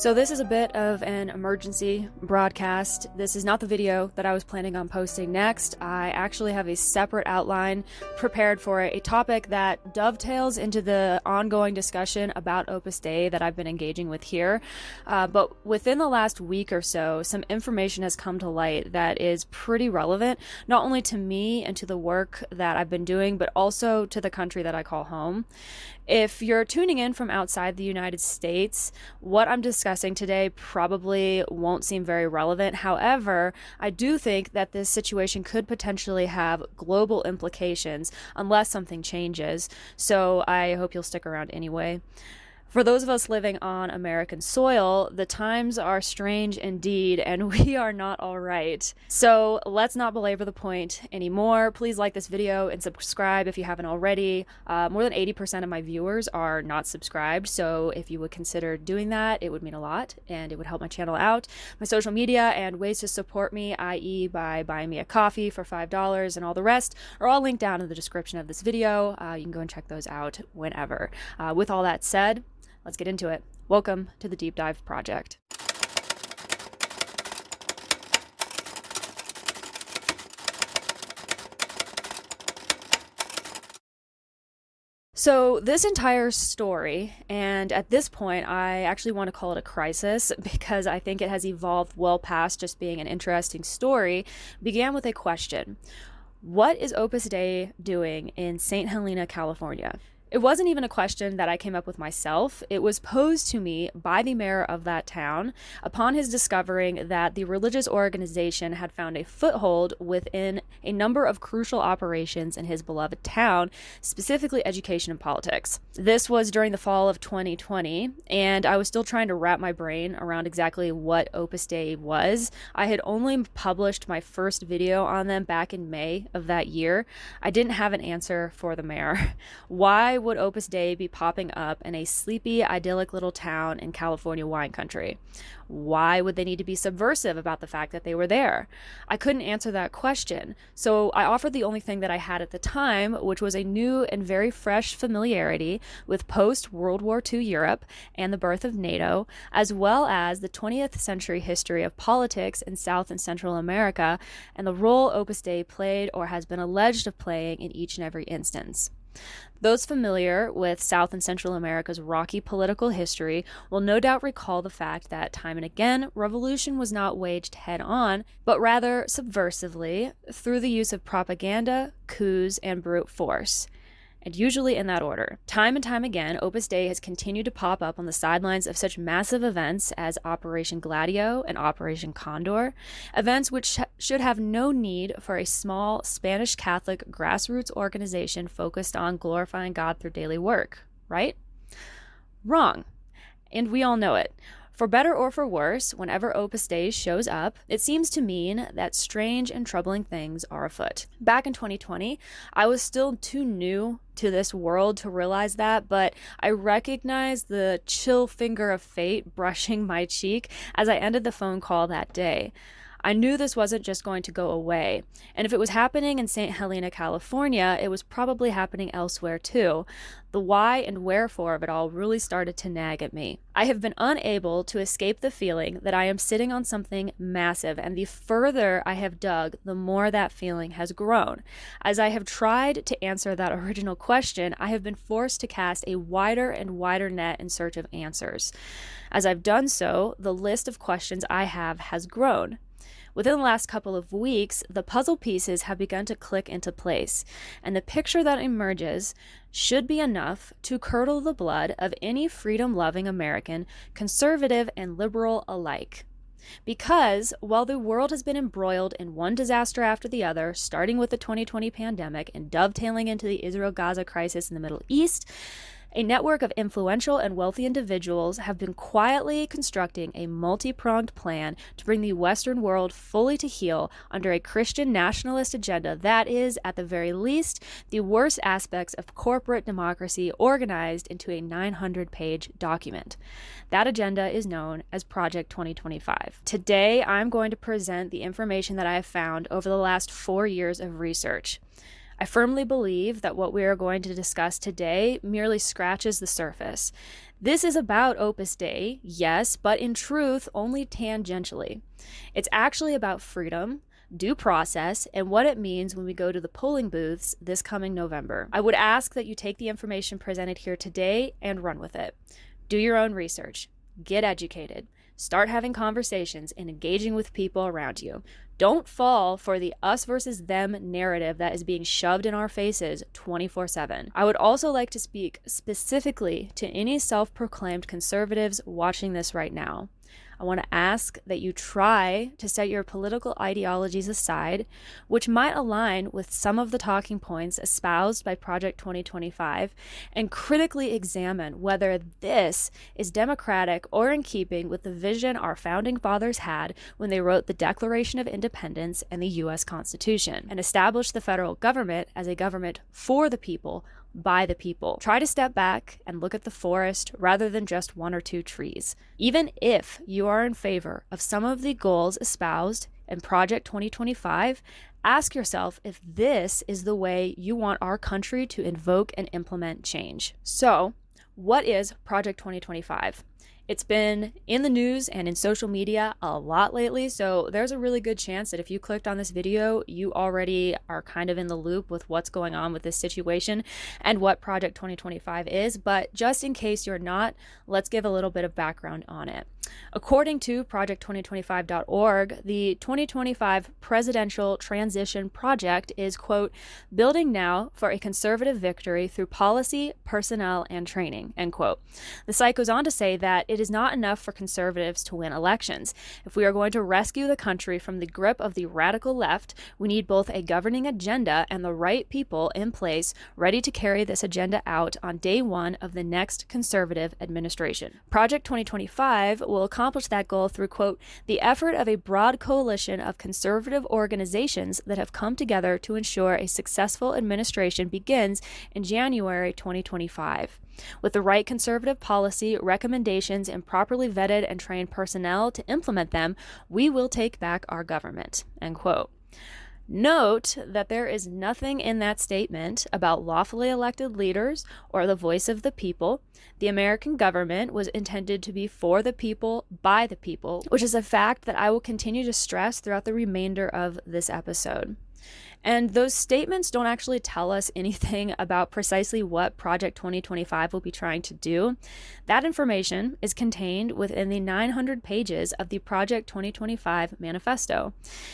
So this is a bit of an emergency broadcast. This is not the video that I was planning on posting next. I actually have a separate outline prepared for a topic that dovetails into the ongoing discussion about Opus Dei that I've been engaging with here. But within the last week or so, some information has come to light that is pretty relevant, not only to me and to the work that I've been doing, but also to the country that I call home. If you're tuning in from outside the United States, what I'm discussing today probably won't seem very relevant. However, I do think that this situation could potentially have global implications unless something changes. So I hope you'll stick around anyway. For those of us living on American soil, the times are strange indeed, and we are not all right. So let's not belabor the point anymore. Please like this video and subscribe if you haven't already. More than 80% of my viewers are not subscribed, so if you would consider doing that, it would mean a lot, and it would help my channel out. My social media and ways to support me, i.e. by buying me a coffee for $5 and all the rest, are all linked down in the description of this video. You can go and check those out whenever. With all that said, let's get into it. Welcome to the Deep Dive Project. So this entire story, and at this point I actually want to call it a crisis because I think it has evolved well past just being an interesting story, began with a question. What is Opus Dei doing in St. Helena, California? It wasn't even a question that I came up with myself. It was posed to me by the mayor of that town upon his discovering that the religious organization had found a foothold within a number of crucial operations in his beloved town, specifically education and politics. This was during the fall of 2020, and I was still trying to wrap my brain around exactly what Opus Dei was. I had only published my first video on them back in May of that year. I didn't have an answer for the mayor. Why would Opus Dei be popping up in a sleepy, idyllic little town in California wine country? Why would they need to be subversive about the fact that they were there? I couldn't answer that question, so I offered the only thing that I had at the time, which was a new and very fresh familiarity with post-World War II Europe and the birth of NATO, as well as the 20th century history of politics in South and Central America and the role Opus Dei played or has been alleged of playing in each and every instance. Those familiar with South and Central America's rocky political history will no doubt recall the fact that time and again, revolution was not waged head-on, but rather subversively through the use of propaganda, coups, and brute force. And usually in that order. Time and time again, Opus Dei has continued to pop up on the sidelines of such massive events as Operation Gladio and Operation Condor, events which should have no need for a small Spanish Catholic grassroots organization focused on glorifying God through daily work, right? Wrong. And we all know it. For better or for worse, whenever Opus Dei shows up, it seems to mean that strange and troubling things are afoot. Back in 2020, I was still too new to this world to realize that, but I recognized the chill finger of fate brushing my cheek as I ended the phone call that day. I knew this wasn't just going to go away, and if it was happening in St. Helena, California, it was probably happening elsewhere too. The why and wherefore of it all really started to nag at me. I have been unable to escape the feeling that I am sitting on something massive, and the further I have dug, the more that feeling has grown. As I have tried to answer that original question, I have been forced to cast a wider and wider net in search of answers. As I've done so, the list of questions I have has grown. Within the last couple of weeks, the puzzle pieces have begun to click into place, and the picture that emerges should be enough to curdle the blood of any freedom-loving American, conservative and liberal alike. Because while the world has been embroiled in one disaster after the other, starting with the 2020 pandemic and dovetailing into the Israel-Gaza crisis in the Middle East, a network of influential and wealthy individuals have been quietly constructing a multi-pronged plan to bring the Western world fully to heel under a Christian nationalist agenda that is, at the very least, the worst aspects of corporate democracy organized into a 900-page document. That agenda is known as Project 2025. Today, I'm going to present the information that I have found over the last 4 years of research. I firmly believe that what we are going to discuss today merely scratches the surface. This is about Opus Dei, yes, but in truth, only tangentially. It's actually about freedom, due process, and what it means when we go to the polling booths this coming November. I would ask that you take the information presented here today and run with it. Do your own research. Get educated. Start having conversations and engaging with people around you. Don't fall for the us versus them narrative that is being shoved in our faces 24/7. I would also like to speak specifically to any self-proclaimed conservatives watching this right now. I want to ask that you try to set your political ideologies aside, which might align with some of the talking points espoused by Project 2025, and critically examine whether this is democratic or in keeping with the vision our founding fathers had when they wrote the Declaration of Independence and the U.S. Constitution, and established the federal government as a government for the people, by the people. Try to step back and look at the forest rather than just one or two trees. Even if you are in favor of some of the goals espoused in Project 2025, ask yourself if this is the way you want our country to invoke and implement change. So, what is Project 2025? It's been in the news and in social media a lot lately, so there's a really good chance that if you clicked on this video, you already are kind of in the loop with what's going on with this situation and what Project 2025 is. But just in case you're not, let's give a little bit of background on it. According to Project2025.org, the 2025 Presidential Transition Project is, quote, building now for a conservative victory through policy, personnel, and training, end quote. The site goes on to say that it is not enough for conservatives to win elections. If we are going to rescue the country from the grip of the radical left, we need both a governing agenda and the right people in place ready to carry this agenda out on day one of the next conservative administration. Project 2025 will accomplish that goal through, quote, the effort of a broad coalition of conservative organizations that have come together to ensure a successful administration begins in January 2025. With the right conservative policy, recommendations, and properly vetted and trained personnel to implement them, we will take back our government, end quote. Note that there is nothing in that statement about lawfully elected leaders or the voice of the people. The American government was intended to be for the people, by the people, which is a fact that I will continue to stress throughout the remainder of this episode. And those statements don't actually tell us anything about precisely what Project 2025 will be trying to do. That information is contained within the 900 pages of the Project 2025 manifesto.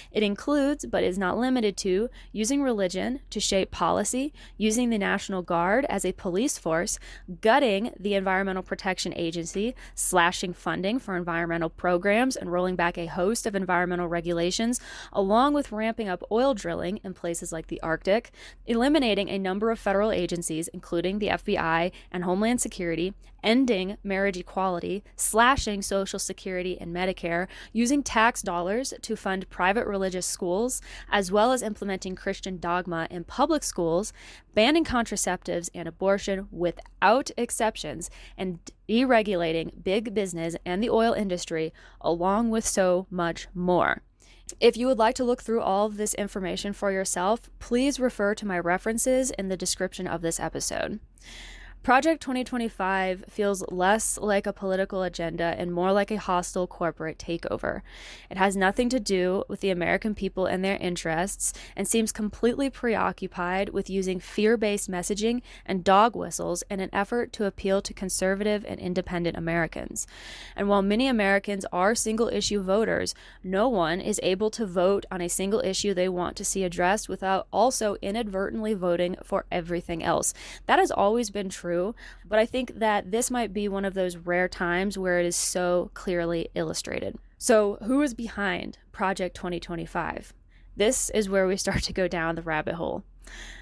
It includes, but is not limited to, using religion to shape policy, using the National Guard as a police force, gutting the Environmental Protection Agency, slashing funding for environmental programs, and rolling back a host of environmental regulations, along with ramping up oil drilling in places like the Arctic, eliminating a number of federal agencies, including the FBI and Homeland Security, ending marriage equality, slashing Social Security and Medicare, using tax dollars to fund private religious schools, as well as implementing Christian dogma in public schools, banning contraceptives and abortion without exceptions, and deregulating big business and the oil industry, along with so much more. If you would like to look through all of this information for yourself, please refer to my references in the description of this episode. Project 2025 feels less like a political agenda and more like a hostile corporate takeover. It has nothing to do with the American people and their interests and seems completely preoccupied with using fear-based messaging and dog whistles in an effort to appeal to conservative and independent Americans. And while many Americans are single-issue voters, no one is able to vote on a single issue they want to see addressed without also inadvertently voting for everything else. That has always been true, but I think that this might be one of those rare times where it is so clearly illustrated. So, who is behind Project 2025? This is where we start to go down the rabbit hole.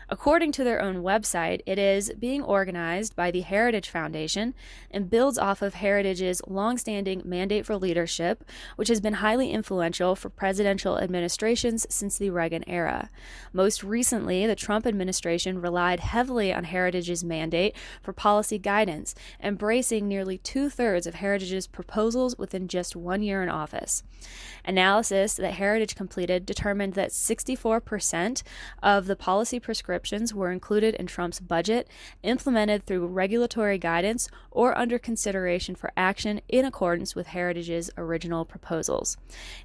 According to their own website, it is being organized by the Heritage Foundation and builds off of Heritage's longstanding mandate for leadership, which has been highly influential for presidential administrations since the Reagan era. Most recently, the Trump administration relied heavily on Heritage's mandate for policy guidance, embracing nearly 2/3 of Heritage's proposals within just 1 year in office. Analysis that Heritage completed determined that 64% of the policy prescriptions inscriptions were included in Trump's budget, implemented through regulatory guidance, or under consideration for action in accordance with Heritage's original proposals.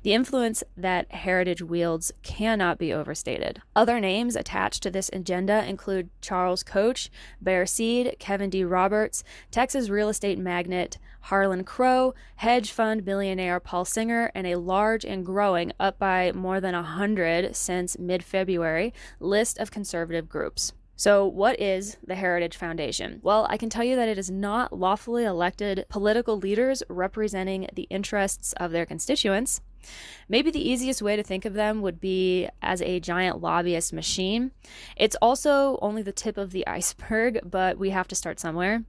The influence that Heritage wields cannot be overstated. Other names attached to this agenda include Charles Koch, Bear Seed, Kevin D. Roberts, Texas real estate magnate Harlan Crow, hedge fund billionaire Paul Singer, and a large and growing, up by more than 100 since mid-February, list of conservative groups. So what is the Heritage Foundation? Well, I can tell you that it is not lawfully elected political leaders representing the interests of their constituents. Maybe the easiest way to think of them would be as a giant lobbyist machine. It's also only the tip of the iceberg, but we have to start somewhere.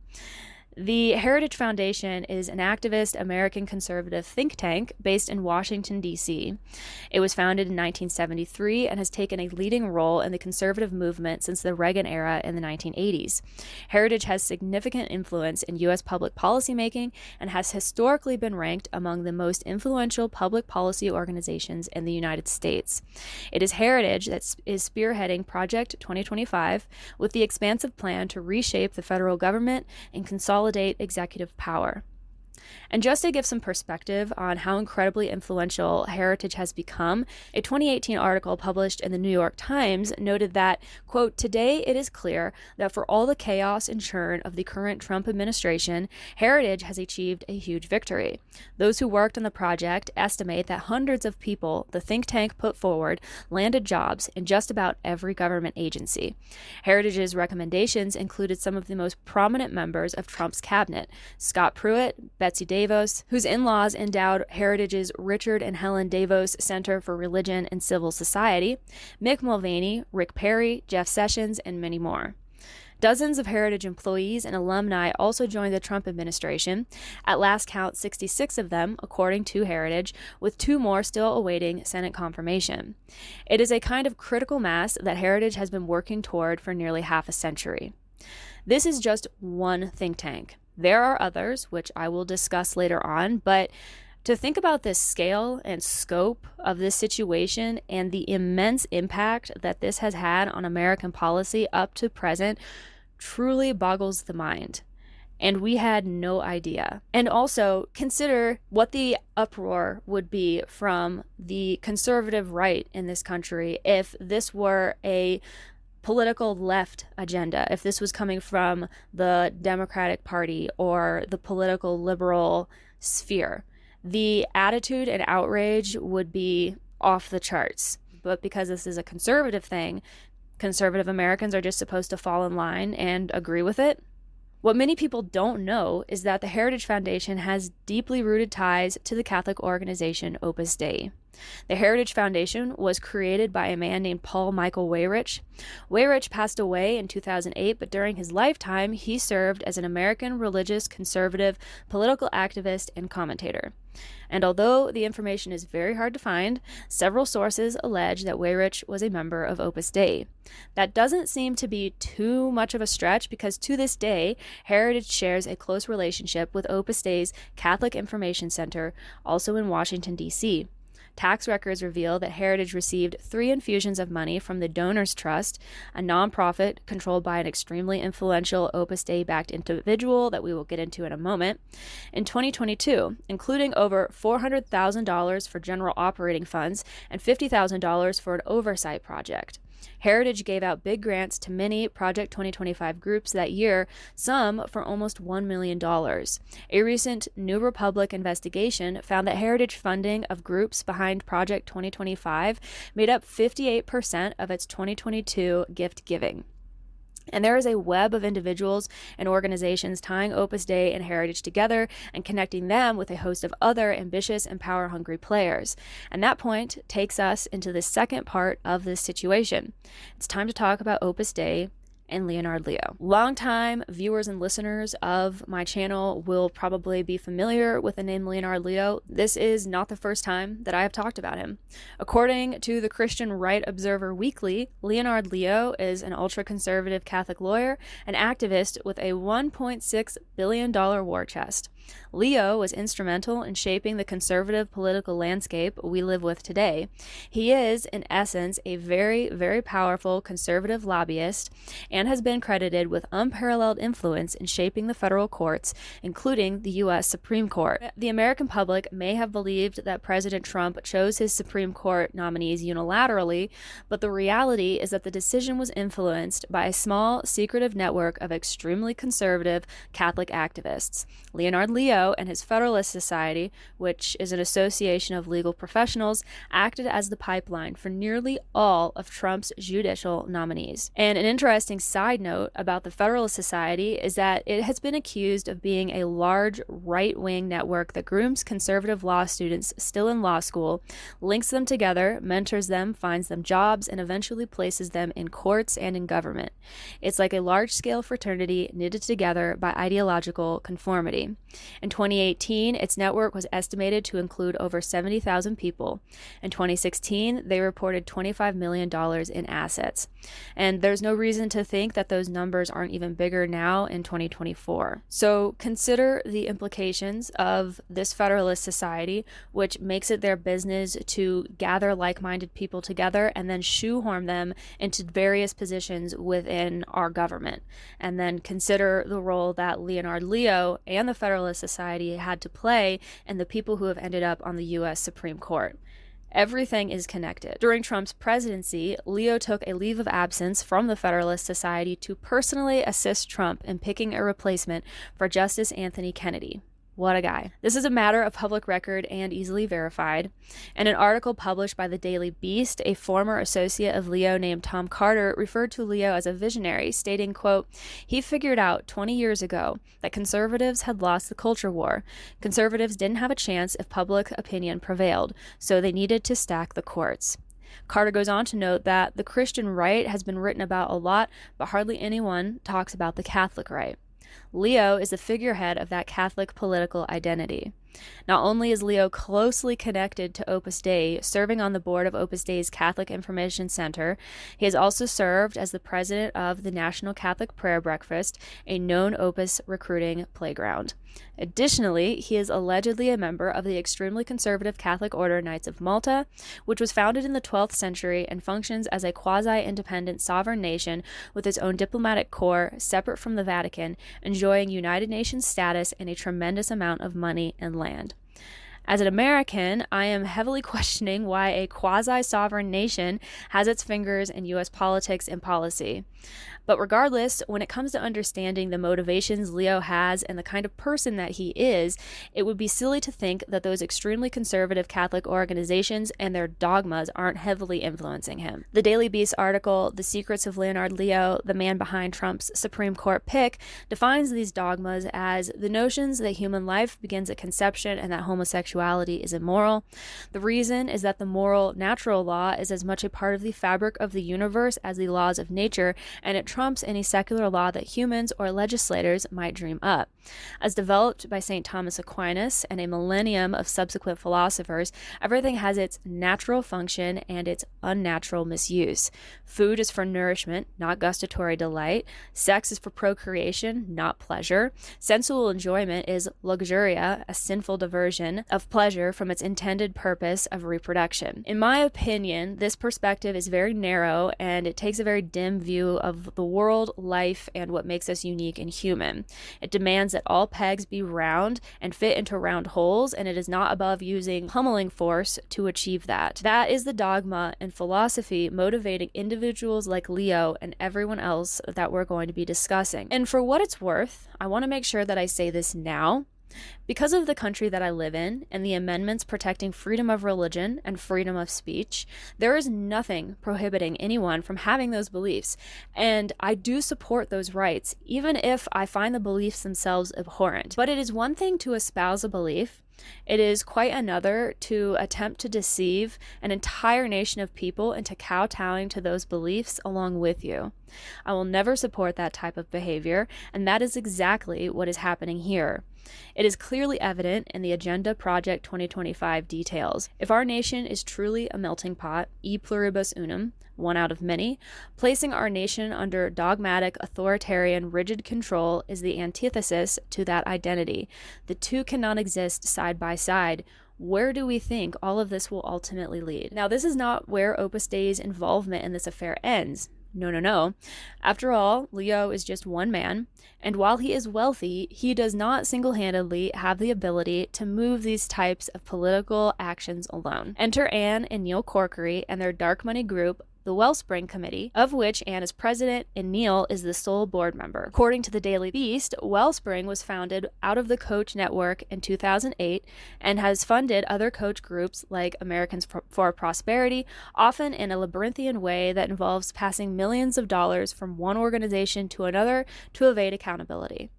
The Heritage Foundation is an activist American conservative think tank based in Washington, D.C. It was founded in 1973 and has taken a leading role in the conservative movement since the Reagan era in the 1980s. Heritage has significant influence in U.S. public policy making and has historically been ranked among the most influential public policy organizations in the United States. It is Heritage that is spearheading Project 2025 with the expansive plan to reshape the federal government and consolidate executive power. And just to give some perspective on how incredibly influential Heritage has become, a 2018 article published in the New York Times noted that, quote, "Today it is clear that for all the chaos and churn of the current Trump administration, Heritage has achieved a huge victory. Those who worked on the project estimate that hundreds of people the think tank put forward landed jobs in just about every government agency. Heritage's recommendations included some of the most prominent members of Trump's cabinet, Scott Pruitt, Betsy DeVos, whose in-laws endowed Heritage's Richard and Helen DeVos Center for Religion and Civil Society, Mick Mulvaney, Rick Perry, Jeff Sessions, and many more. Dozens of Heritage employees and alumni also joined the Trump administration. At last count, 66 of them, according to Heritage, with 2 more still awaiting Senate confirmation. It is a kind of critical mass that Heritage has been working toward for nearly half a century. This is just one think tank. There are others, which I will discuss later on, but to think about the scale and scope of this situation and the immense impact that this has had on American policy up to present truly boggles the mind. And we had no idea. And also consider what the uproar would be from the conservative right in this country if this were a political left agenda, if this was coming from the Democratic Party or the political liberal sphere. The attitude and outrage would be off the charts. But because this is a conservative thing, conservative Americans are just supposed to fall in line and agree with it. What many people don't know is that the Heritage Foundation has deeply rooted ties to the Catholic organization Opus Dei. The Heritage Foundation was created by a man named Paul Michael Weyrich. Weyrich passed away in 2008, but during his lifetime, he served as an American religious conservative political activist and commentator. And although the information is very hard to find, several sources allege that Weyrich was a member of Opus Dei. That doesn't seem to be too much of a stretch because to this day, Heritage shares a close relationship with Opus Dei's Catholic Information Center, also in Washington, D.C. Tax records reveal that Heritage received 3 infusions of money from the Donors Trust, a nonprofit controlled by an extremely influential Opus Dei-backed individual that we will get into in a moment, in 2022, including over $400,000 for general operating funds and $50,000 for an oversight project. Heritage gave out big grants to many Project 2025 groups that year, some for almost $1 million. A recent New Republic investigation found that Heritage funding of groups behind Project 2025 made up 58% of its 2022 gift giving. And there is a web of individuals and organizations tying Opus Dei and Heritage together and connecting them with a host of other ambitious and power-hungry players. And that point takes us into the second part of this situation. It's time to talk about Opus Dei and Leonard Leo. Longtime viewers and listeners of my channel will probably be familiar with the name Leonard Leo. This is not the first time that I have talked about him. According to the Christian Right Observer Weekly, Leonard Leo is an ultra-conservative Catholic lawyer and activist with a $1.6 billion war chest. Leo was instrumental in shaping the conservative political landscape we live with today. He is, in essence, a very, very powerful conservative lobbyist and has been credited with unparalleled influence in shaping the federal courts, including the U.S. Supreme Court. The American public may have believed that President Trump chose his Supreme Court nominees unilaterally, but the reality is that the decision was influenced by a small, secretive network of extremely conservative Catholic activists. Leonard Leo and his Federalist Society, which is an association of legal professionals, acted as the pipeline for nearly all of Trump's judicial nominees. And an interesting side note about the Federalist Society is that it has been accused of being a large right-wing network that grooms conservative law students still in law school, links them together, mentors them, finds them jobs, and eventually places them in courts and in government. It's like a large-scale fraternity knitted together by ideological conformity. In 2018, its network was estimated to include over 70,000 people. In 2016, they reported $25 million in assets. And there's no reason to think that those numbers aren't even bigger now in 2024. So consider the implications of this Federalist Society, which makes it their business to gather like-minded people together and then shoehorn them into various positions within our government. And then consider the role that Leonard Leo and the Federalist Society had to play and the people who have ended up on the U.S. Supreme Court. Everything is connected. During Trump's presidency, Leo took a leave of absence from the Federalist Society to personally assist Trump in picking a replacement for Justice Anthony Kennedy. What a guy. This is a matter of public record and easily verified. In an article published by the Daily Beast, a former associate of Leo named Tom Carter referred to Leo as a visionary, stating, quote, "He figured out 20 years ago that conservatives had lost the culture war. Conservatives didn't have a chance if public opinion prevailed, so they needed to stack the courts." Carter goes on to note that the Christian right has been written about a lot, but hardly anyone talks about the Catholic right. Leo is the figurehead of that Catholic political identity. Not only is Leo closely connected to Opus Dei, serving on the board of Opus Dei's Catholic Information Center, he has also served as the president of the National Catholic Prayer Breakfast, a known Opus recruiting playground. Additionally, he is allegedly a member of the extremely conservative Catholic Order Knights of Malta, which was founded in the 12th century and functions as a quasi-independent sovereign nation with its own diplomatic corps, separate from the Vatican, enjoying United Nations status and a tremendous amount of money and land. As an American, I am heavily questioning why a quasi-sovereign nation has its fingers in U.S. politics and policy. But regardless, when it comes to understanding the motivations Leo has and the kind of person that he is, it would be silly to think that those extremely conservative Catholic organizations and their dogmas aren't heavily influencing him. The Daily Beast article, The Secrets of Leonard Leo, the man behind Trump's Supreme Court pick, defines these dogmas as the notions that human life begins at conception and that homosexuality is immoral. The reason is that the moral, natural law is as much a part of the fabric of the universe as the laws of nature, and it trumps any secular law that humans or legislators might dream up. As developed by St. Thomas Aquinas and a millennium of subsequent philosophers, everything has its natural function and its unnatural misuse. Food is for nourishment, not gustatory delight. Sex is for procreation, not pleasure. Sensual enjoyment is luxuria, a sinful diversion of pleasure from its intended purpose of reproduction. In my opinion, this perspective is very narrow and it takes a very dim view of the world, life, and what makes us unique and human. It demands that all pegs be round and fit into round holes, and it is not above using pummeling force to achieve that. That is the dogma and philosophy motivating individuals like Leo and everyone else that we're going to be discussing. And for what it's worth, I want to make sure that I say this now. Because of the country that I live in and the amendments protecting freedom of religion and freedom of speech, there is nothing prohibiting anyone from having those beliefs. And I do support those rights, even if I find the beliefs themselves abhorrent. But it is one thing to espouse a belief. It is quite another to attempt to deceive an entire nation of people into kowtowing to those beliefs along with you. I will never support that type of behavior, and that is exactly what is happening here. It is clearly evident in the Agenda Project 2025 details. If our nation is truly a melting pot, e pluribus unum, one out of many, placing our nation under dogmatic, authoritarian, rigid control is the antithesis to that identity. The two cannot exist side by side. Where do we think all of this will ultimately lead? Now, this is not where Opus Dei's involvement in this affair ends. No. After all, Leo is just one man, and while he is wealthy, he does not single-handedly have the ability to move these types of political actions alone. Enter Anne and Neil Corkery and their dark money group, the Wellspring Committee, of which Anne is president and Neil is the sole board member. According to the Daily Beast, Wellspring was founded out of the Coach Network in 2008 and has funded other coach groups like Americans for Prosperity, often in a labyrinthian way that involves passing millions of dollars from one organization to another to evade accountability.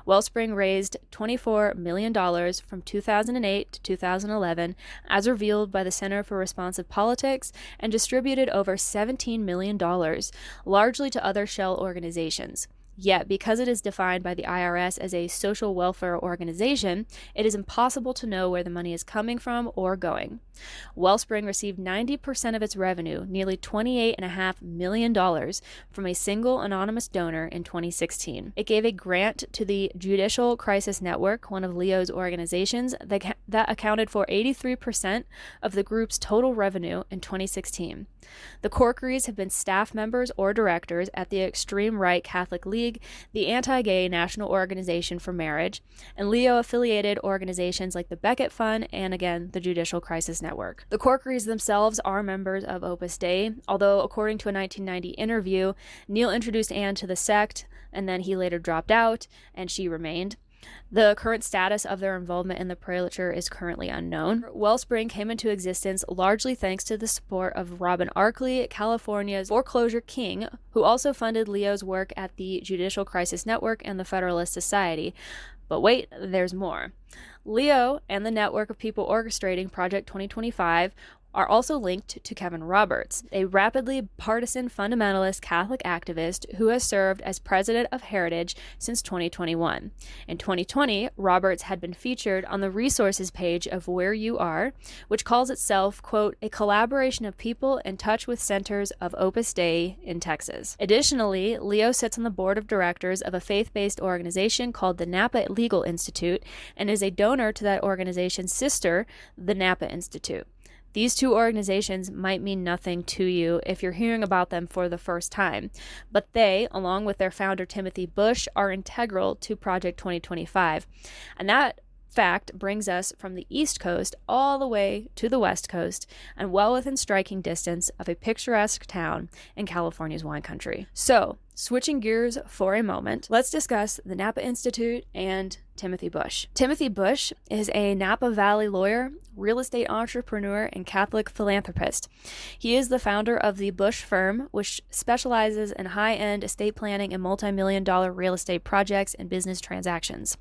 Wellspring raised $24 million from 2008 to 2011, as revealed by the Center for Responsive Politics, and distributed over $17 million, largely to other shell organizations. Yet, because it is defined by the IRS as a social welfare organization, it is impossible to know where the money is coming from or going. Wellspring received 90% of its revenue, nearly $28.5 million, from a single anonymous donor in 2016. It gave a grant to the Judicial Crisis Network, one of Leo's organizations, that accounted for 83% of the group's total revenue in 2016. The Corkerys have been staff members or directors at the extreme right Catholic League, the anti-gay National Organization for Marriage, and Leo-affiliated organizations like the Becket Fund and, again, the Judicial Crisis Network. The Corkerys themselves are members of Opus Dei, although, according to a 1990 interview, Neil introduced Anne to the sect, and then he later dropped out, and she remained. The current status of their involvement in the prelature is currently unknown. Wellspring came into existence largely thanks to the support of Robin Arkley, California's foreclosure king, who also funded Leo's work at the Judicial Crisis Network and the Federalist Society. But wait, there's more. Leo and the network of people orchestrating Project 2025 are also linked to Kevin Roberts, a rapidly partisan fundamentalist Catholic activist who has served as president of Heritage since 2021. In 2020, Roberts had been featured on the resources page of Where You Are, which calls itself, quote, a collaboration of people in touch with centers of Opus Dei in Texas. Additionally, Leo sits on the board of directors of a faith-based organization called the Napa Legal Institute and is a donor to that organization's sister, the Napa Institute. These two organizations might mean nothing to you if you're hearing about them for the first time, but they, along with their founder Timothy Bush, are integral to Project 2025. And that fact brings us from the East Coast all the way to the West Coast and well within striking distance of a picturesque town in California's wine country. So, switching gears for a moment, let's discuss the Napa Institute and Timothy Bush. Timothy Bush is a Napa Valley lawyer, real estate entrepreneur, and Catholic philanthropist. He is the founder of the Bush Firm, which specializes in high-end estate planning and multi-million-dollar real estate projects and business transactions.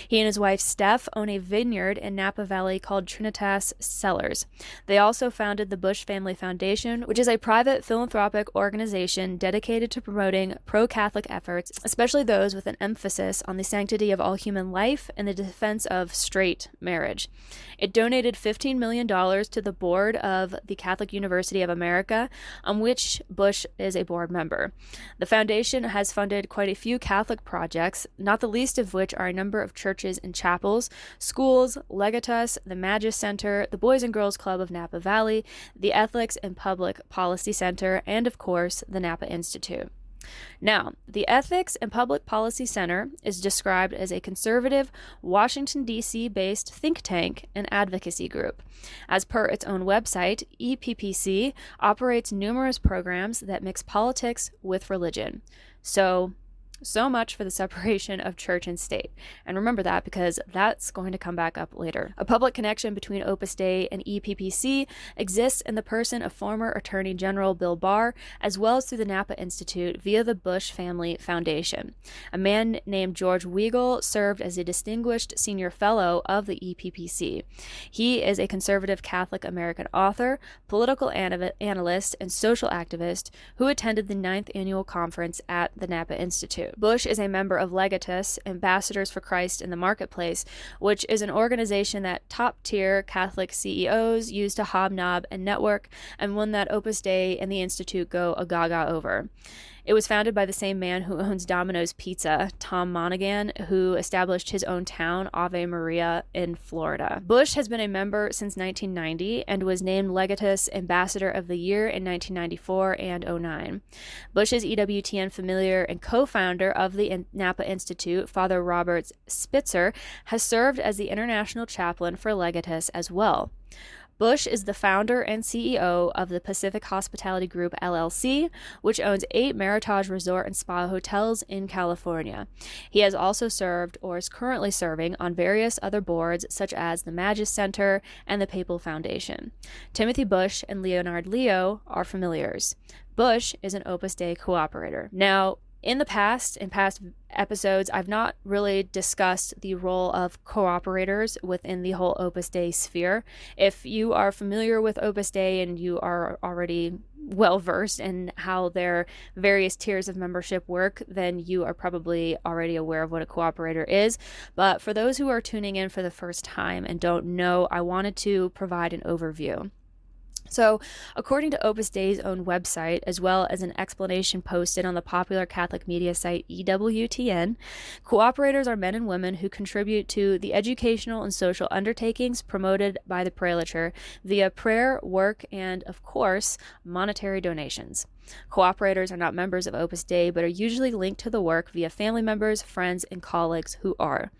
He and his wife Steph own a vineyard in Napa Valley called Trinitas Cellars. They also founded the Bush Family Foundation, which is a private philanthropic organization dedicated to promoting pro-Catholic efforts, especially those with an emphasis on the sanctity of all human life and the defense of straight marriage. It donated $15 million to the board of the Catholic University of America, on which Bush is a board member. The foundation has funded quite a few Catholic projects, not the least of which are a number of churches and chapels, schools, Legatus, the Magis Center, the Boys and Girls Club of Napa Valley, the Ethics and Public Policy Center, and of course, the Napa Institute. Now, the Ethics and Public Policy Center is described as a conservative, Washington, D.C. based think tank and advocacy group. As per its own website, EPPC operates numerous programs that mix politics with religion. So much for the separation of church and state. And remember that because that's going to come back up later. A public connection between Opus Dei and EPPC exists in the person of former Attorney General Bill Barr, as well as through the Napa Institute via the Bush Family Foundation. A man named George Weigel served as a distinguished senior fellow of the EPPC. He is a conservative Catholic American author, political analyst, and social activist who attended the 9th annual conference at the Napa Institute. Institute. Bush is a member of Legatus, Ambassadors for Christ in the Marketplace, which is an organization that top-tier Catholic CEOs use to hobnob and network, and one that Opus Dei and the Institute go a-gaga over. It was founded by the same man who owns Domino's Pizza, Tom Monaghan, who established his own town, Ave Maria, in Florida. Bush has been a member since 1990 and was named Legatus Ambassador of the Year in 1994 and 2009. Bush's EWTN familiar and co-founder of the Napa Institute, Father Robert Spitzer, has served as the international chaplain for Legatus as well. Bush is the founder and CEO of the Pacific Hospitality Group, LLC, which owns 8 Meritage Resort and Spa hotels in California. He has also served, or is currently serving, on various other boards, such as the Magis Center and the Papal Foundation. Timothy Bush and Leonard Leo are familiars. Bush is an Opus Dei cooperator. Now, in past episodes, I've not really discussed the role of cooperators within the whole Opus Dei sphere. If you are familiar with Opus Dei and you are already well versed in how their various tiers of membership work, then you are probably already aware of what a cooperator is. But for those who are tuning in for the first time and don't know, I wanted to provide an overview. So, according to Opus Dei's own website, as well as an explanation posted on the popular Catholic media site EWTN, cooperators are men and women who contribute to the educational and social undertakings promoted by the prelature via prayer, work, and, of course, monetary donations. Cooperators are not members of Opus Dei, but are usually linked to the work via family members, friends, and colleagues who are.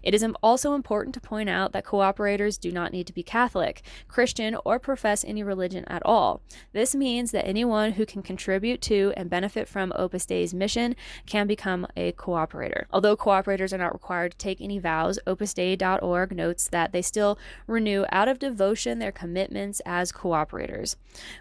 It is also important to point out that cooperators do not need to be Catholic, Christian, or profess any religion at all. This means that anyone who can contribute to and benefit from Opus Dei's mission can become a cooperator. Although cooperators are not required to take any vows, opusdei.org notes that they still renew out of devotion their commitments as cooperators.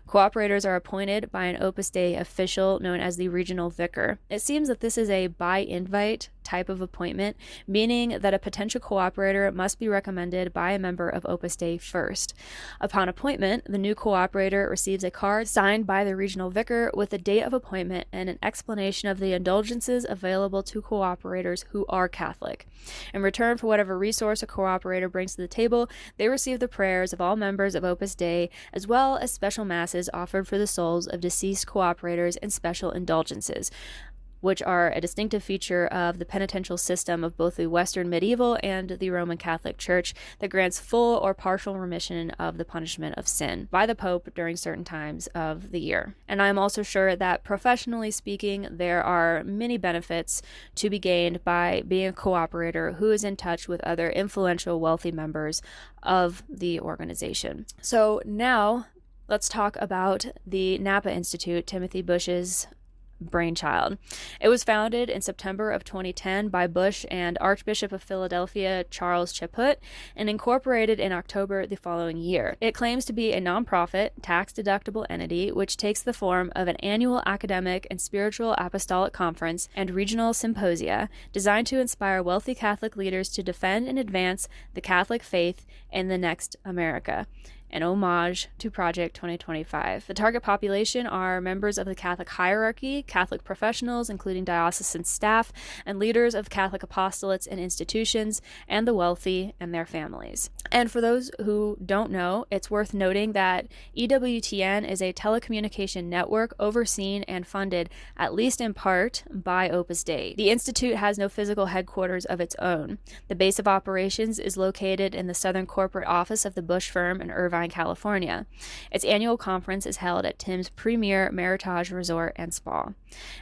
Cooperators are appointed by an Opus Dei official known as the regional vicar. It seems that this is a by invite type of appointment, meaning that a potential cooperator must be recommended by a member of Opus Dei first. Upon appointment, the new cooperator receives a card signed by the regional vicar with the date of appointment and an explanation of the indulgences available to cooperators who are Catholic. In return for whatever resource a cooperator brings to the table, they receive the prayers of all members of Opus Dei, as well as special masses offered for the souls of deceased cooperators and special indulgences, which are a distinctive feature of the penitential system of both the Western medieval and the Roman Catholic Church that grants full or partial remission of the punishment of sin by the Pope during certain times of the year. And I am also sure that professionally speaking, there are many benefits to be gained by being a cooperator who is in touch with other influential, wealthy members of the organization. So now let's talk about the Napa Institute, Timothy Bush's brainchild. It was founded in September of 2010 by Bush and Archbishop of Philadelphia Charles Chaput and incorporated in October the following year. It claims to be a nonprofit, tax-deductible entity which takes the form of an annual academic and spiritual apostolic conference and regional symposia designed to inspire wealthy Catholic leaders to defend and advance the Catholic faith in the next America, an homage to Project 2025. The target population are members of the Catholic hierarchy, Catholic professionals, including diocesan staff, and leaders of Catholic apostolates and institutions, and the wealthy and their families. And for those who don't know, it's worth noting that EWTN is a telecommunication network overseen and funded, at least in part, by Opus Dei. The Institute has no physical headquarters of its own. The base of operations is located in the southern corporate office of the Bush firm in Irvine, California. Its annual conference is held at Tim's premier Meritage Resort and Spa.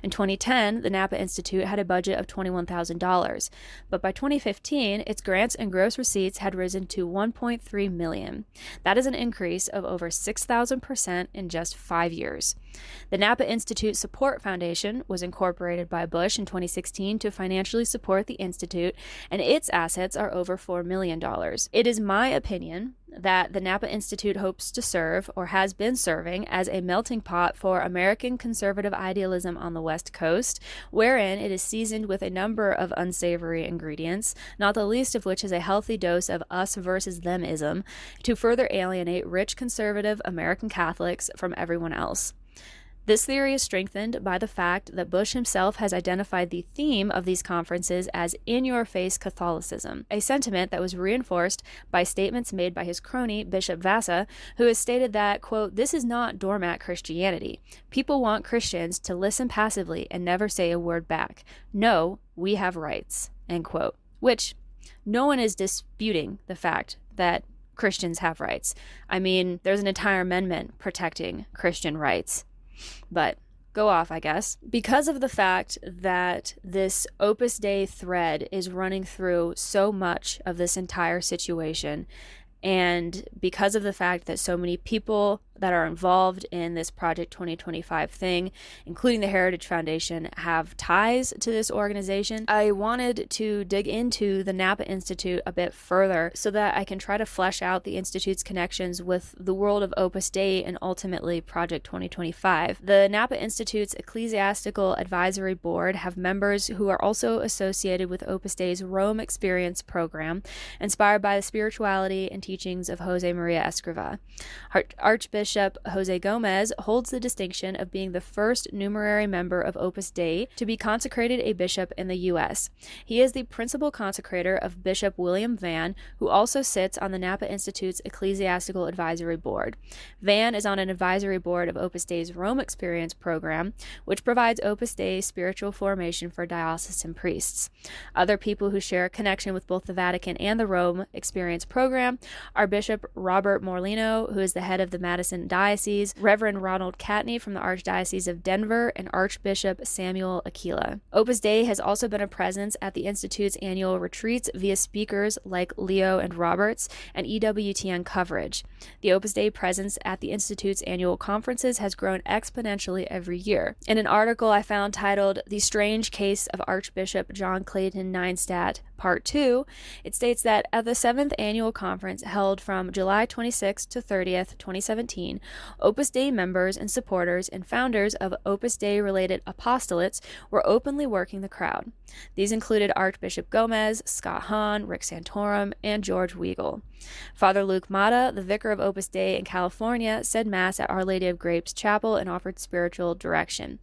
In 2010, the Napa Institute had a budget of $21,000, but by 2015, its grants and gross receipts had risen to $1.3 million. That is an increase of over 6,000% in just 5 years. The Napa Institute Support Foundation was incorporated by Bush in 2016 to financially support the Institute, and its assets are over $4 million. It is my opinion that the Napa Institute hopes to serve, or has been serving, as a melting pot for American conservative idealism on the West Coast, wherein it is seasoned with a number of unsavory ingredients, not the least of which is a healthy dose of us versus them-ism, to further alienate rich conservative American Catholics from everyone else. This theory is strengthened by the fact that Bush himself has identified the theme of these conferences as in-your-face Catholicism, a sentiment that was reinforced by statements made by his crony, Bishop Vasa, who has stated that, quote, "This is not doormat Christianity. People want Christians to listen passively and never say a word back. No, we have rights," end quote. Which, no one is disputing the fact that Christians have rights. I mean, there's an entire amendment protecting Christian rights. But go off, I guess. Because of the fact that this Opus Dei thread is running through so much of this entire situation, and because of the fact that so many people that are involved in this Project 2025 thing, including the Heritage Foundation, have ties to this organization, I wanted to dig into the Napa Institute a bit further so that I can try to flesh out the Institute's connections with the world of Opus Dei and ultimately Project 2025. The Napa Institute's Ecclesiastical Advisory Board have members who are also associated with Opus Dei's Rome Experience program, inspired by the spirituality and teachings of Jose Maria Escriva. Archbishop Jose Gomez holds the distinction of being the first numerary member of Opus Dei to be consecrated a bishop in the U.S. He is the principal consecrator of Bishop William Vann, who also sits on the Napa Institute's Ecclesiastical Advisory Board. Vann is on an advisory board of Opus Dei's Rome Experience program, which provides Opus Dei spiritual formation for diocesan priests. Other people who share a connection with both the Vatican and the Rome Experience program are Bishop Robert Morlino, who is the head of the Madison Diocese, Reverend Ronald Catney from the Archdiocese of Denver, and Archbishop Samuel Aquila. Opus Dei has also been a presence at the Institute's annual retreats via speakers like Leo and Roberts and EWTN coverage. The Opus Dei presence at the Institute's annual conferences has grown exponentially every year. In an article I found titled "The Strange Case of Archbishop John Clayton Neinstadt, Part 2, it states that at the 7th annual conference held from July 26th to 30th, 2017, Opus Dei members and supporters and founders of Opus Dei-related apostolates were openly working the crowd. These included Archbishop Gomez, Scott Hahn, Rick Santorum, and George Weigel. Father Luke Mata, the vicar of Opus Dei in California, said Mass at Our Lady of Grapes Chapel and offered spiritual direction.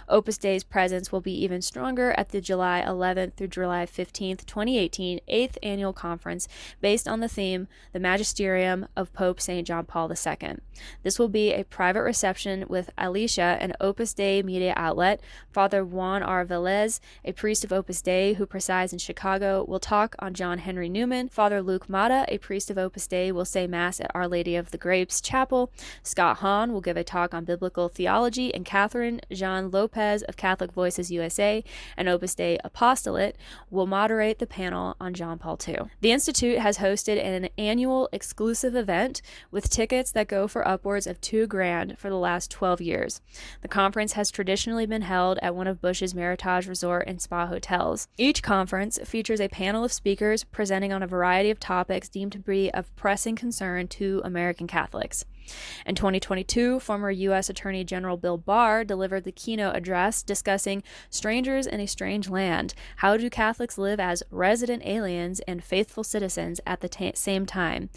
Opus Dei's presence will be even stronger at the July 11th through July 15th, 2018 8th Annual Conference based on the theme, The Magisterium of Pope St. John Paul II. This will be a private reception with Alicia, an Opus Dei media outlet. Father Juan R. Velez, a priest of Opus Dei who presides in Chicago, will talk on John Henry Newman. Father Luke Mata, a priest of Opus Dei, will say Mass at Our Lady of the Grapes Chapel. Scott Hahn will give a talk on biblical theology, and Catherine Jean Lopez of Catholic Voices USA, an Opus Dei apostolate, will moderate the panel on John Paul II. The Institute has hosted an annual exclusive event with tickets that go for upwards of $2,000 for the last 12 years. The conference has traditionally been held at one of Bush's Meritage Resort and Spa hotels. Each conference features a panel of speakers presenting on a variety of topics deemed to be of pressing concern to American Catholics. In 2022, former U.S. Attorney General Bill Barr delivered the keynote address discussing strangers in a strange land. How do Catholics live as resident aliens and faithful citizens at the same time?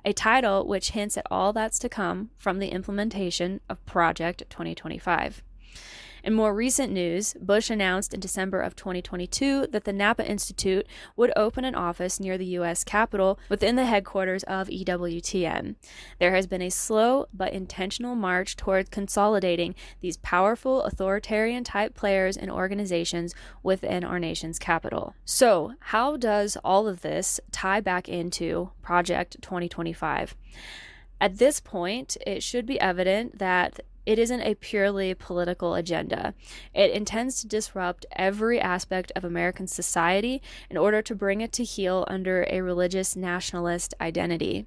A title which hints at all that's to come from the implementation of Project 2025. In more recent news, Bush announced in December of 2022 that the Napa Institute would open an office near the U.S. Capitol within the headquarters of EWTN. There has been a slow but intentional march toward consolidating these powerful authoritarian-type players and organizations within our nation's capital. So, how does all of this tie back into Project 2025? At this point, it should be evident that it isn't a purely political agenda. It intends to disrupt every aspect of American society in order to bring it to heel under a religious nationalist identity.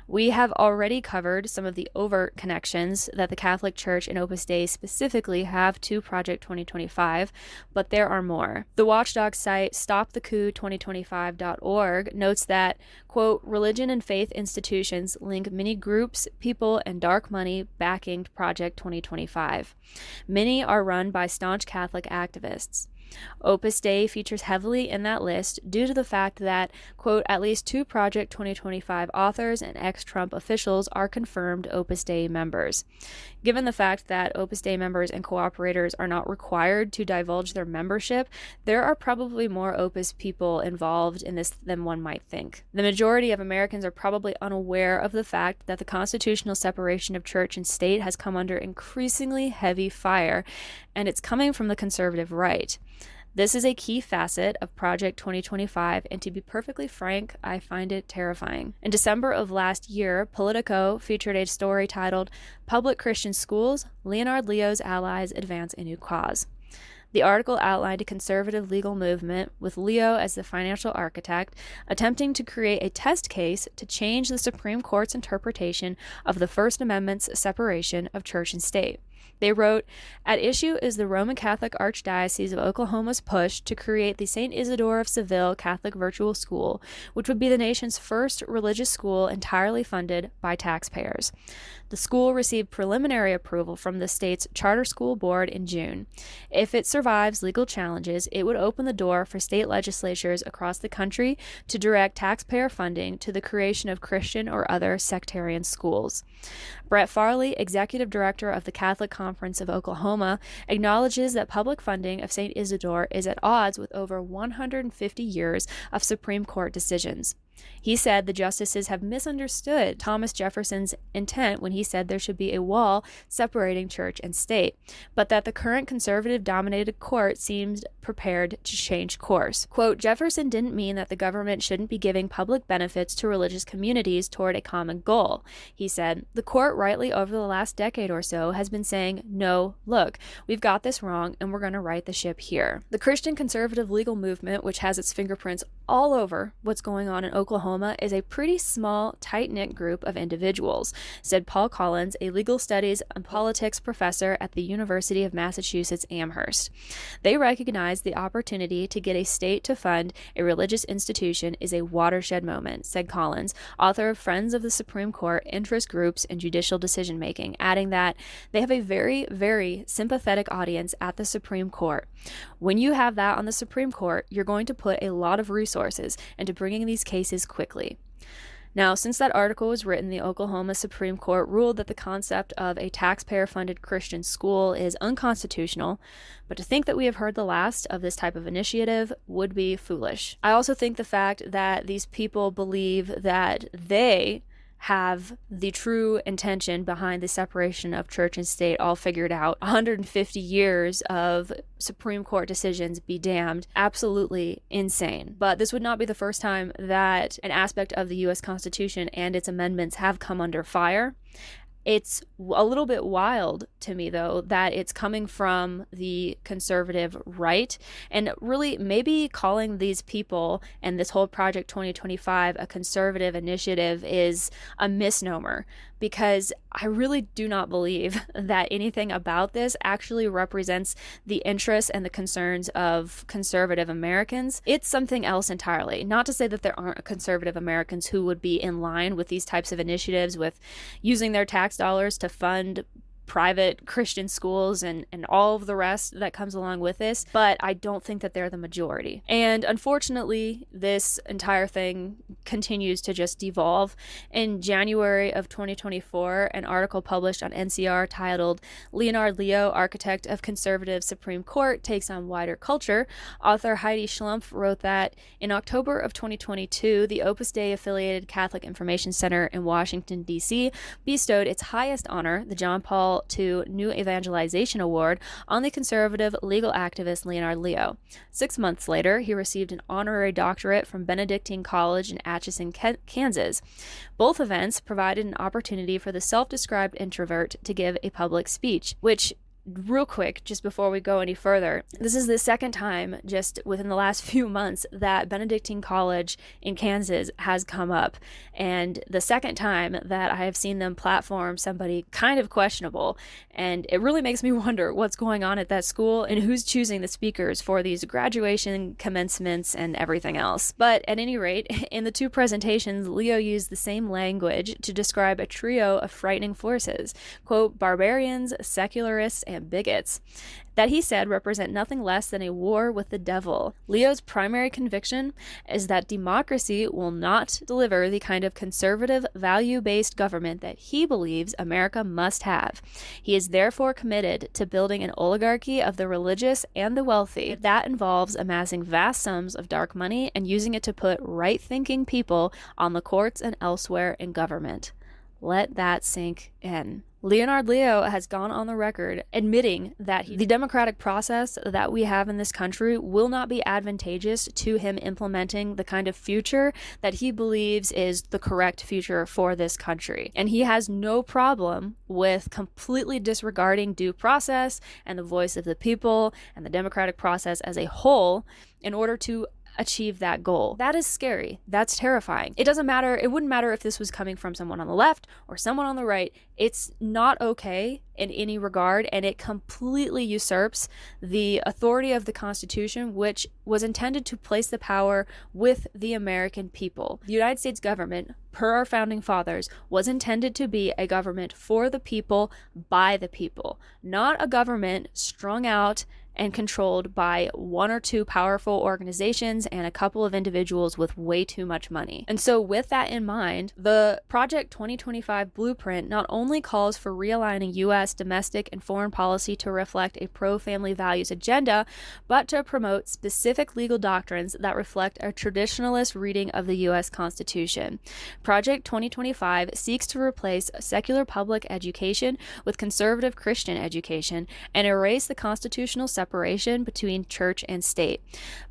We have already covered some of the overt connections that the Catholic Church and Opus Dei specifically have to Project 2025, but there are more. The watchdog site stopthecoup2025.org notes that, quote, religion and faith institutions link many groups, people, and dark money backing Project 2025. Many are run by staunch Catholic activists. Opus Dei features heavily in that list due to the fact that, quote, at least 2 Project 2025 authors and ex-Trump officials are confirmed Opus Dei members. Given the fact that Opus Dei members and cooperators are not required to divulge their membership, there are probably more Opus people involved in this than one might think. The majority of Americans are probably unaware of the fact that the constitutional separation of church and state has come under increasingly heavy fire, and it's coming from the conservative right. This is a key facet of Project 2025, and to be perfectly frank, I find it terrifying. In December of last year, Politico featured a story titled, "Public Christian Schools, Leonard Leo's Allies Advance a New Cause." The article outlined a conservative legal movement, with Leo as the financial architect, attempting to create a test case to change the Supreme Court's interpretation of the First Amendment's separation of church and state. They wrote, "At issue is the Roman Catholic Archdiocese of Oklahoma's push to create the St. Isidore of Seville Catholic Virtual School, which would be the nation's first religious school entirely funded by taxpayers. The school received preliminary approval from the state's charter school board in June. If it survives legal challenges, it would open the door for state legislatures across the country to direct taxpayer funding to the creation of Christian or other sectarian schools." Brett Farley, executive director of the Catholic Conference of Oklahoma, acknowledges that public funding of St. Isidore is at odds with over 150 years of Supreme Court decisions. He said the justices have misunderstood Thomas Jefferson's intent when he said there should be a wall separating church and state, but that the current conservative-dominated court seems prepared to change course. Quote, "Jefferson didn't mean that the government shouldn't be giving public benefits to religious communities toward a common goal," he said. "The court rightly over the last decade or so has been saying, no, look, we've got this wrong and we're going to right the ship here." The Christian conservative legal movement, which has its fingerprints all over what's going on in Oklahoma, is a pretty small, tight-knit group of individuals, said Paul Collins, a legal studies and politics professor at the University of Massachusetts Amherst. "They recognize the opportunity to get a state to fund a religious institution is a watershed moment," said Collins, author of Friends of the Supreme Court, Interest Groups, and Judicial Decision-Making, adding that they have a very, very sympathetic audience at the Supreme Court. When you have that on the Supreme Court, you're going to put a lot of resources into bringing these cases quickly. Now, since that article was written, the Oklahoma Supreme Court ruled that the concept of a taxpayer-funded Christian school is unconstitutional, but to think that we have heard the last of this type of initiative would be foolish. I also think the fact that these people believe that they have the true intention behind the separation of church and state all figured out, 150 years of Supreme Court decisions be damned, absolutely insane. But this would not be the first time that an aspect of the U.S. Constitution and its amendments have come under fire. It's a little bit wild to me, though, that it's coming from the conservative right, and really maybe calling these people and this whole Project 2025 a conservative initiative is a misnomer, because I really do not believe that anything about this actually represents the interests and the concerns of conservative Americans. It's something else entirely. Not to say that there aren't conservative Americans who would be in line with these types of initiatives, with using their tax dollars to fund private Christian schools and all of the rest that comes along with this, but I don't think that they're the majority. And unfortunately, this entire thing continues to just devolve. In January of 2024, an article published on NCR titled "Leonard Leo, Architect of Conservative Supreme Court, Takes on Wider Culture," author Heidi Schlumpf wrote that in October of 2022, the Opus Dei affiliated Catholic Information Center in Washington, D.C. bestowed its highest honor, the John Paul II New Evangelization Award, on the conservative legal activist Leonard Leo. 6 months later, he received an honorary doctorate from Benedictine College in Atchison, Kansas. Both events provided an opportunity for the self-described introvert to give a public speech, which, real quick, just before we go any further, this is the second time just within the last few months that Benedictine College in Kansas has come up, and the second time that I have seen them platform somebody kind of questionable, and it really makes me wonder what's going on at that school and who's choosing the speakers for these graduation commencements and everything else. But at any rate, in the two presentations, Leo used the same language to describe a trio of frightening forces, quote, "barbarians, secularists, and and bigots that he said represent nothing less than a war with the devil. Leo's primary conviction is that democracy will not deliver the kind of conservative, value-based government that he believes America must have. He is therefore committed to building an oligarchy of the religious and the wealthy. That involves amassing vast sums of dark money and using it to put right-thinking people on the courts and elsewhere in government. Let that sink in. Leonard Leo has gone on the record admitting that the democratic process that we have in this country will not be advantageous to him implementing the kind of future that he believes is the correct future for this country. And he has no problem with completely disregarding due process and the voice of the people and the democratic process as a whole in order to achieve that goal. That is scary. That's terrifying. It doesn't matter. It wouldn't matter if this was coming from someone on the left or someone on the right. It's not okay in any regard, and it completely usurps the authority of the Constitution, which was intended to place the power with the American people. The United States government, per our founding fathers, was intended to be a government for the people, by the people, not a government strung out and controlled by one or two powerful organizations and a couple of individuals with way too much money. And so with that in mind, the Project 2025 blueprint not only calls for realigning U.S. domestic and foreign policy to reflect a pro-family values agenda, but to promote specific legal doctrines that reflect a traditionalist reading of the U.S. Constitution. Project 2025 seeks to replace secular public education with conservative Christian education and erase the constitutional separation between church and state.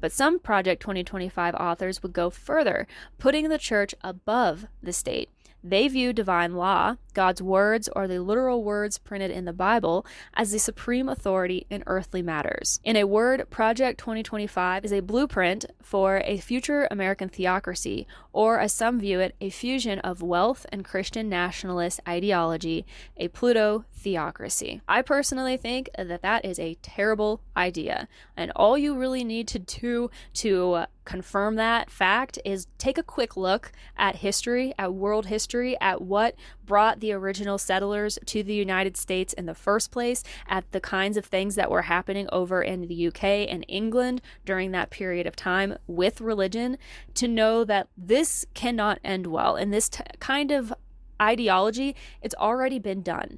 But some Project 2025 authors would go further, putting the church above the state. They view divine law, God's words, or the literal words printed in the Bible, as the supreme authority in earthly matters. In a word, Project 2025 is a blueprint for a future American theocracy, or as some view it, a fusion of wealth and Christian nationalist ideology, a Pluto theocracy. I personally think that that is a terrible idea, and all you really need to do to confirm that fact is take a quick look at history, at world history, at what brought the original settlers to the United States in the first place, at the kinds of things that were happening over in the UK and England during that period of time with religion, to know that this cannot end well. And this kind of ideology, it's already been done,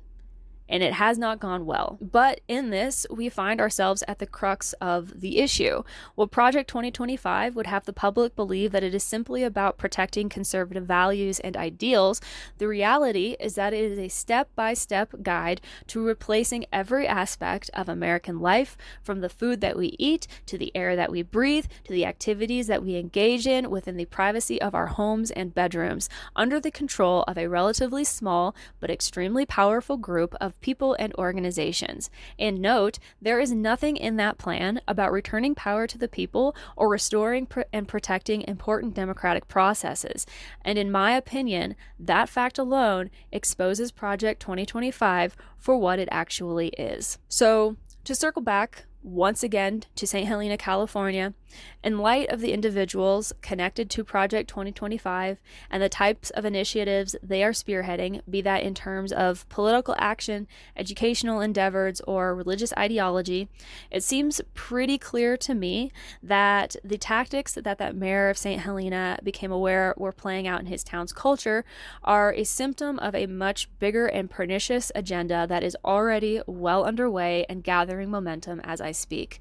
and it has not gone well. But in this, we find ourselves at the crux of the issue. Well, Project 2025 would have the public believe that it is simply about protecting conservative values and ideals. The reality is that it is a step-by-step guide to replacing every aspect of American life, from the food that we eat, to the air that we breathe, to the activities that we engage in within the privacy of our homes and bedrooms, under the control of a relatively small but extremely powerful group of people and organizations. And note, there is nothing in that plan about returning power to the people or restoring and protecting important democratic processes. And in my opinion, that fact alone exposes Project 2025 for what it actually is. So, to circle back once again to St. Helena, California, in light of the individuals connected to Project 2025 and the types of initiatives they are spearheading, be that in terms of political action, educational endeavors, or religious ideology, it seems pretty clear to me that the tactics that mayor of St. Helena became aware were playing out in his town's culture are a symptom of a much bigger and pernicious agenda that is already well underway and gathering momentum as I speak.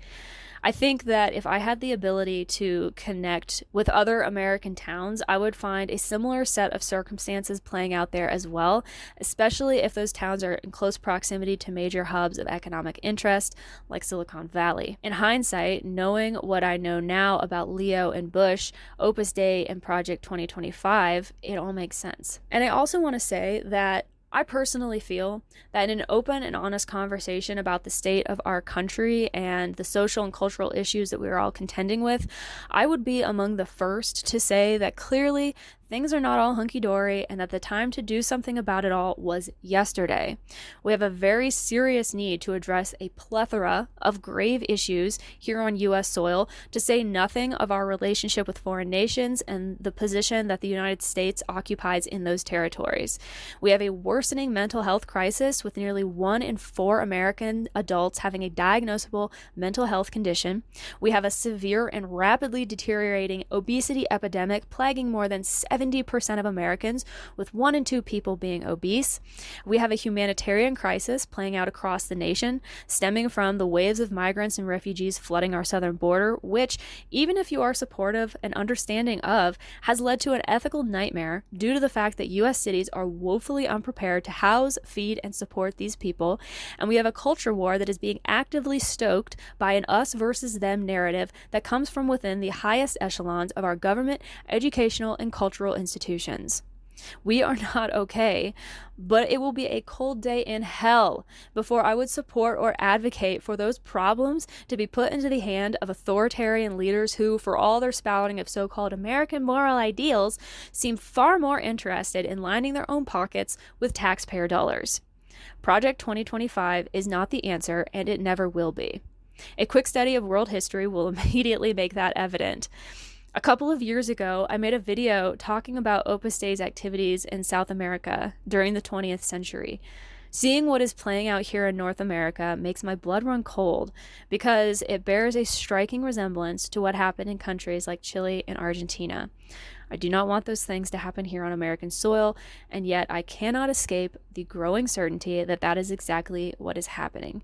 I think that if I had the ability to connect with other American towns, I would find a similar set of circumstances playing out there as well, especially if those towns are in close proximity to major hubs of economic interest like Silicon Valley. In hindsight, knowing what I know now about Leo and Bush, Opus Dei, and Project 2025, it all makes sense. And I also want to say that I personally feel that in an open and honest conversation about the state of our country and the social and cultural issues that we are all contending with, I would be among the first to say that clearly things are not all hunky-dory and that the time to do something about it all was yesterday. We have a very serious need to address a plethora of grave issues here on U.S. soil, to say nothing of our relationship with foreign nations and the position that the United States occupies in those territories. We have a worsening mental health crisis, with nearly 1 in 4 American adults having a diagnosable mental health condition. We have a severe and rapidly deteriorating obesity epidemic plaguing more than 70% of Americans, with 1 in 2 people being obese. We have a humanitarian crisis playing out across the nation, stemming from the waves of migrants and refugees flooding our southern border, which, even if you are supportive and understanding of, has led to an ethical nightmare due to the fact that U.S. cities are woefully unprepared to house, feed, and support these people. And we have a culture war that is being actively stoked by an us versus them narrative that comes from within the highest echelons of our government, educational, and cultural institutions. We are not okay, but it will be a cold day in hell before I would support or advocate for those problems to be put into the hand of authoritarian leaders who, for all their spouting of so-called American moral ideals, seem far more interested in lining their own pockets with taxpayer dollars. Project 2025 is not the answer, and it never will be. A quick study of world history will immediately make that evident. A couple of years ago, I made a video talking about Opus Dei's activities in South America during the 20th century. Seeing what is playing out here in North America makes my blood run cold, because it bears a striking resemblance to what happened in countries like Chile and Argentina. I do not want those things to happen here on American soil, and yet I cannot escape the growing certainty that that is exactly what is happening.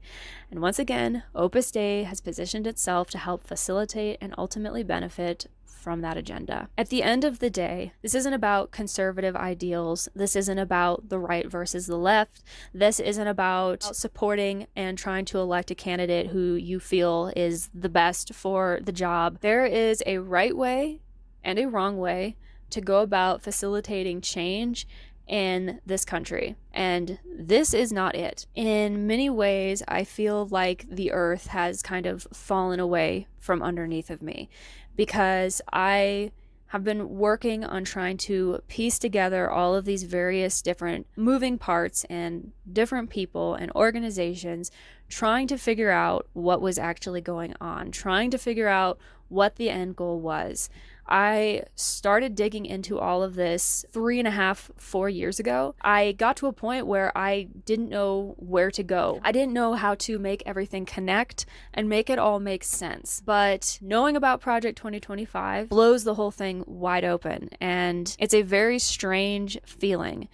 And once again, Opus Dei has positioned itself to help facilitate and ultimately benefit from that agenda. At the end of the day, this isn't about conservative ideals. This isn't about the right versus the left. This isn't about supporting and trying to elect a candidate who you feel is the best for the job. There is a right way and a wrong way to go about facilitating change in this country, and this is not it. In many ways, I feel like the earth has kind of fallen away from underneath of me, because I have been working on trying to piece together all of these various different moving parts and different people and organizations, trying to figure out what was actually going on, trying to figure out what the end goal was. I started digging into all of this 3.5, 4 years ago. I got to a point where I didn't know where to go. I didn't know how to make everything connect and make it all make sense. But knowing about Project 2025 blows the whole thing wide open. And it's a very strange feeling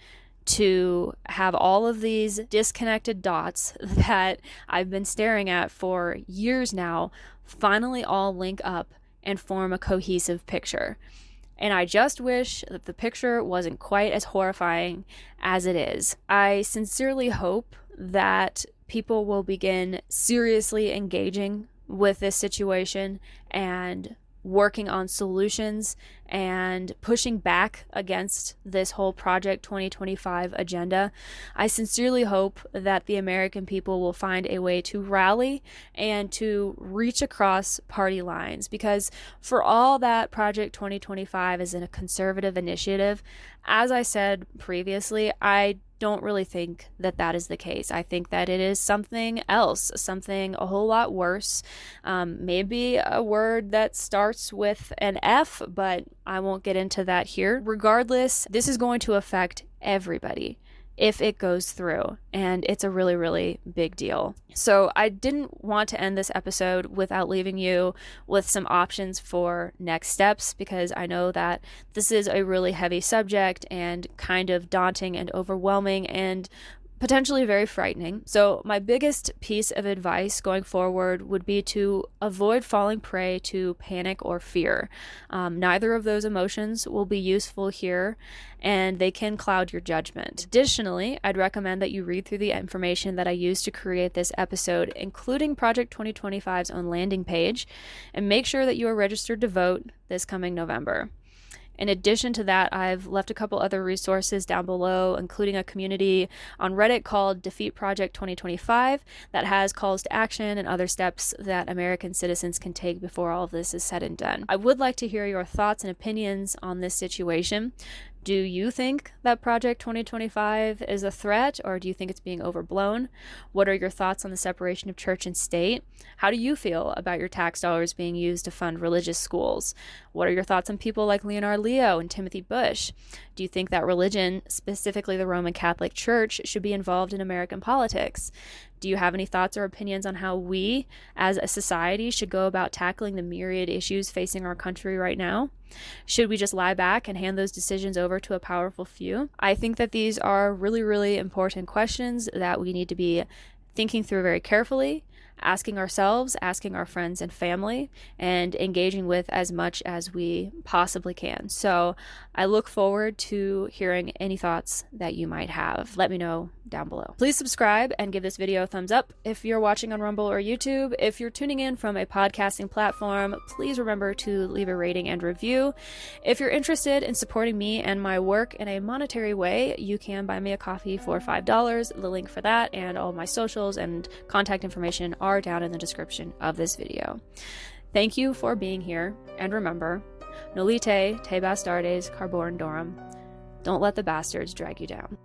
to have all of these disconnected dots that I've been staring at for years now finally all link up and form a cohesive picture. And I just wish that the picture wasn't quite as horrifying as it is. I sincerely hope that people will begin seriously engaging with this situation and working on solutions and pushing back against this whole Project 2025 agenda. I sincerely hope that the American people will find a way to rally and to reach across party lines, because for all that Project 2025 is a conservative initiative, as I said previously, I don't really think that that is the case. I think that it is something else, something a whole lot worse. Maybe a word that starts with an F, but I won't get into that here. Regardless, this is going to affect everybody if it goes through, and it's a really, really big deal. So I didn't want to end this episode without leaving you with some options for next steps, because I know that this is a really heavy subject and kind of daunting and overwhelming and potentially very frightening. So my biggest piece of advice going forward would be to avoid falling prey to panic or fear. Neither of those emotions will be useful here, and they can cloud your judgment. Additionally, I'd recommend that you read through the information that I used to create this episode, including Project 2025's own landing page, and make sure that you are registered to vote this coming November. In addition to that, I've left a couple other resources down below, including a community on Reddit called Defeat Project 2025 that has calls to action and other steps that American citizens can take before all of this is said and done. I would like to hear your thoughts and opinions on this situation. Do you think that Project 2025 is a threat, or do you think it's being overblown? What are your thoughts on the separation of church and state? How do you feel about your tax dollars being used to fund religious schools? What are your thoughts on people like Leonard Leo and Timothy Bush? Do you think that religion, specifically the Roman Catholic Church, should be involved in American politics? Do you have any thoughts or opinions on how we, as a society, should go about tackling the myriad issues facing our country right now? Should we just lie back and hand those decisions over to a powerful few? I think that these are really, really important questions that we need to be thinking through very carefully, asking ourselves, asking our friends and family, and engaging with as much as we possibly can. So I look forward to hearing any thoughts that you might have. Let me know down below. Please subscribe and give this video a thumbs up if you're watching on Rumble or YouTube. If you're tuning in from a podcasting platform, please remember to leave a rating and review. If you're interested in supporting me and my work in a monetary way, you can buy me a coffee for $5. The link for that and all my socials and contact information are down in the description of this video. Thank you for being here, and remember, Nolite te bastardes carborundorum. Don't let the bastards drag you down.